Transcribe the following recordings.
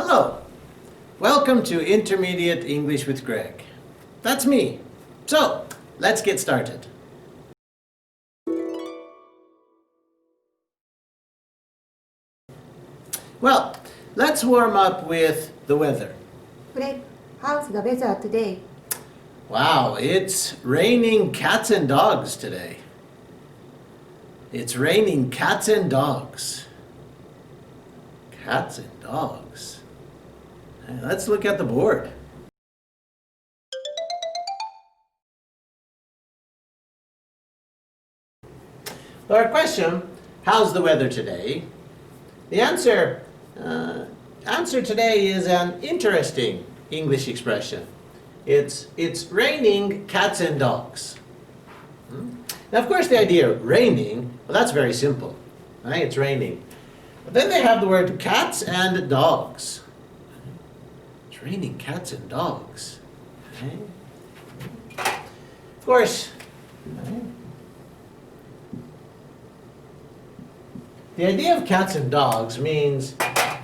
Hello! Welcome to Intermediate English with Greg. That's me. So, let's get started. Well, let's warm up with the weather. Gregg, how's the weather today? Wow, it's raining cats and dogs today. It's raining cats and dogs. Cats and dogs. Let's look at the board. Our question, how's the weather today? The answer today is an interesting English expression. It's raining cats and dogs. Now, of course, the idea of raining, well, that's very simple, right? It's raining. But then they have the word cats and dogs. It's raining cats and dogs. Right? Of course, right? The idea of cats and dogs means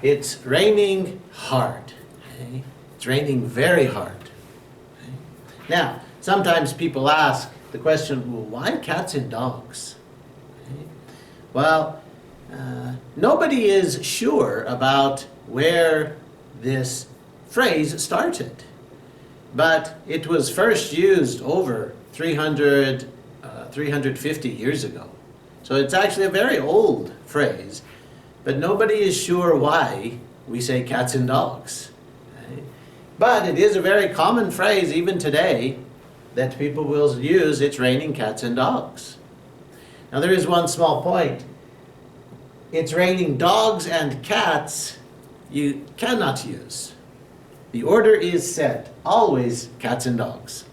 it's raining hard. Okay? It's raining very hard. Okay? Now, sometimes people ask the question, well, why cats and dogs? Okay? Well, nobody is sure about where this phrase started. But it was first used over 350 years ago. So it's actually a very old phrase, but nobody is sure why we say cats and dogs. Okay? But it is a very common phrase even today that people will use, it's raining cats and dogs. Now there is one small point. It's raining dogs and cats you cannot use. The order is set, always cats and dogs.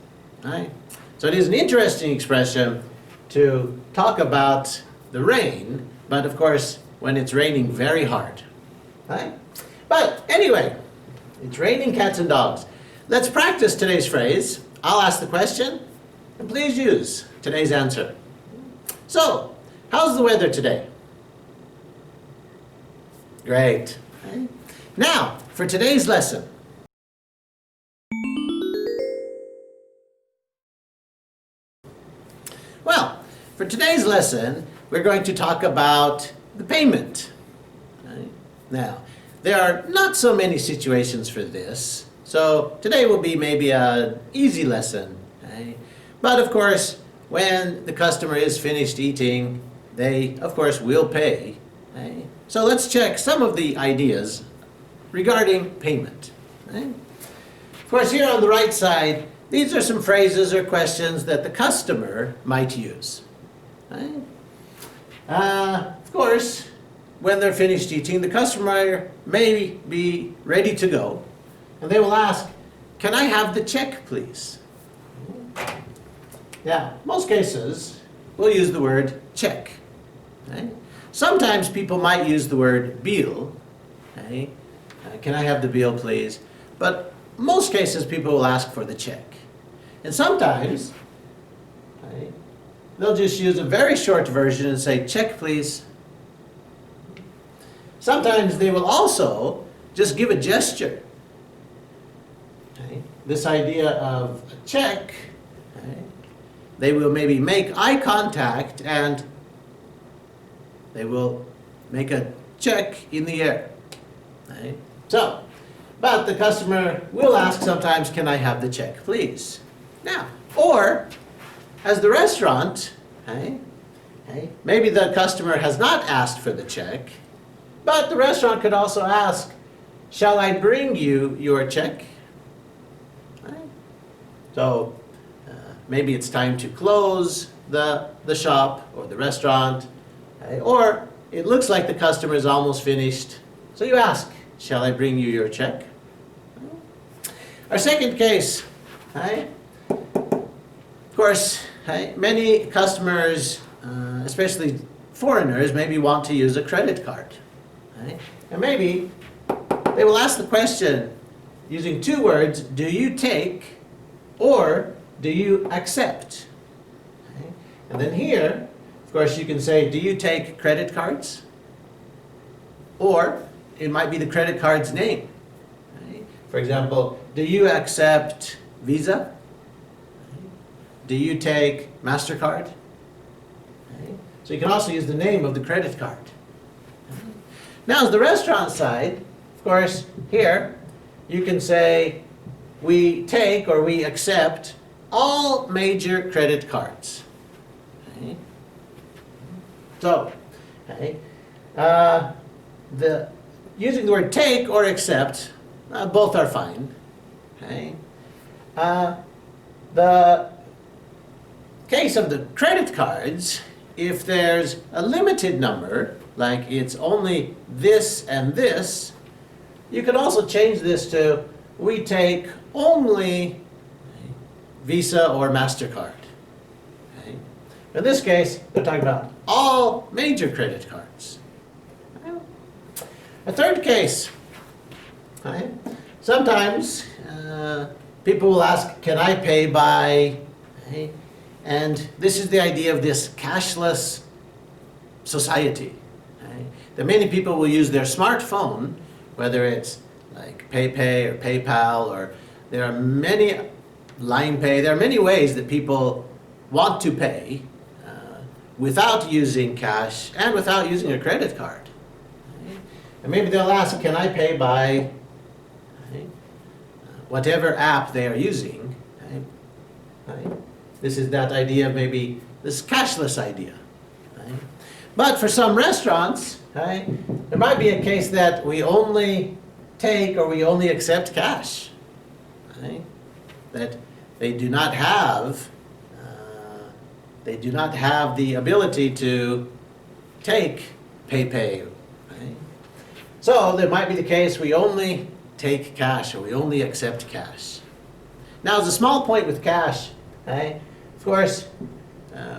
Right? So it is an interesting expression to talk about the rain, but of course when it's raining very hard. Right? But anyway, it's raining cats and dogs. Let's practice today's phrase. I'll ask the question, and please use today's answer. So, how's the weather today? Great. Okay. Now, for today's lesson. Well, for today's lesson, we're going to talk about the payment. Right? Now, there are not so many situations for this, so today will be maybe an easy lesson. Right? But of course, when the customer is finished eating, they, of course, will pay. Right? So let's check some of the ideas regarding payment. Right? Of course, here on the right side, these are some phrases or questions that the customer might use. Right? Of course, when they're finished eating, the customer may be ready to go, and they will ask, "Can I have the check, please?" Now, most cases, we'll use the word check. Right? Sometimes people might use the word bill. Okay? Can I have the bill, please? But most cases, people will ask for the check. And sometimes, right, they'll just use a very short version and say, "Check, please." Sometimes they will also just give a gesture. Okay? This idea of a check, okay, they will maybe make eye contact and they will make a check in the air. Okay? So, but the customer will ask sometimes, "Can I have the check, please?" Now, or as the restaurant, maybe the customer has not asked for the check, but the restaurant could also ask, "Shall I bring you your check?" Right? So maybe it's time to close the shop or the restaurant, or it looks like the customer is almost finished, so you ask, "Shall I bring you your check?" Our second case, of course, many customers, especially foreigners, maybe want to use a credit card. And maybe they will ask the question using two words, "Do you take?" or "Do you accept?" And then here, of course, you can say, "Do you take credit cards?" Or it might be the credit card's name. For example, do you accept Visa? Do you take MasterCard? So you can also use the name of the credit card. Now, as the restaurant side, of course, here you can say we take or we accept all major credit cards. Okay. So, okay, using the word take or accept, both are fine. Okay. The case of the credit cards, if there's a limited number, like it's only this and this, you can also change this to we take only Visa or MasterCard. Okay. In this case, we're talking about all major credit cards. A third case. Okay. Sometimes people will ask, can I pay by... Okay. And this is the idea of this cashless society. Okay. That many people will use their smartphone, whether it's like PayPay or PayPal, or there are many, line pay, there are many ways that people want to pay without using cash and without using a credit card. Okay. And maybe they'll ask, can I pay by whatever app they are using? Okay. This is that idea of maybe this cashless idea. Right? But for some restaurants, right, there might be a case that we only take or we only accept cash. Right? That they do not have the ability to take PayPay. Right? So there might be the case we only take cash or we only accept cash. Now, as a small point with cash, right? Of course,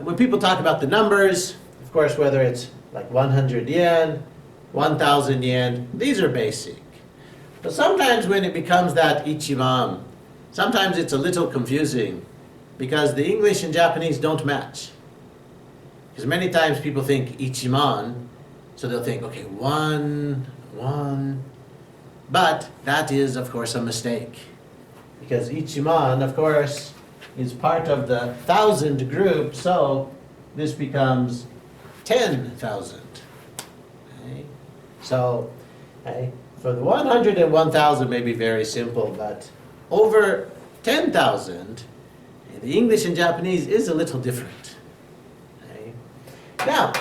when people talk about the numbers, of course, whether it's like 100 yen, 1,000 yen, these are basic. But sometimes when it becomes that ichiban, sometimes it's a little confusing because the English and Japanese don't match. Because many times people think ichiman, so they'll think, okay, one. But that is, of course, a mistake. Because ichiman, of course, is part of the 1,000 group, so this becomes 10,000. Okay? So, okay, for the 100 and 1,000 may be very simple, but over 10,000, the English and Japanese is a little different. Okay? Now,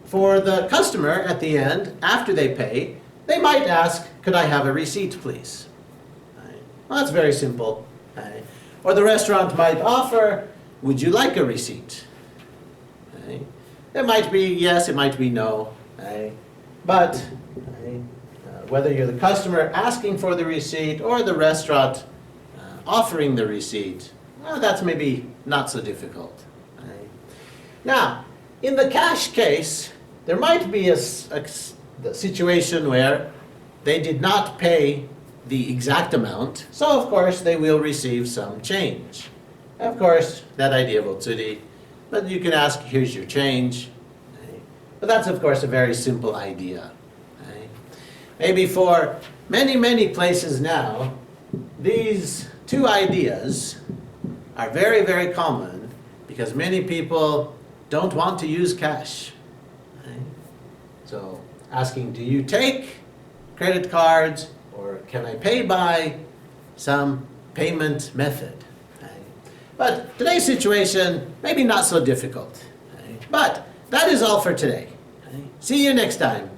for the customer at the end, after they pay, they might ask, could I have a receipt, please? Well, that's very simple. Okay. Or the restaurant might offer, would you like a receipt? Okay. It might be yes, it might be no. Okay. But whether you're the customer asking for the receipt or the restaurant offering the receipt, well, that's maybe not so difficult. Okay. Now, in the cash case, there might be a situation where they did not pay the exact amount, so of course they will receive some change. Of course, that idea of otsuri, but you can ask, here's your change. Okay. But that's of course a very simple idea. Okay. Maybe for many places now, these two ideas are very, very common because many people don't want to use cash. Okay. So asking, do you take credit cards? Or can I pay by some payment method? Okay. But today's situation, maybe not so difficult. Okay. But that is all for today. Okay. See you next time.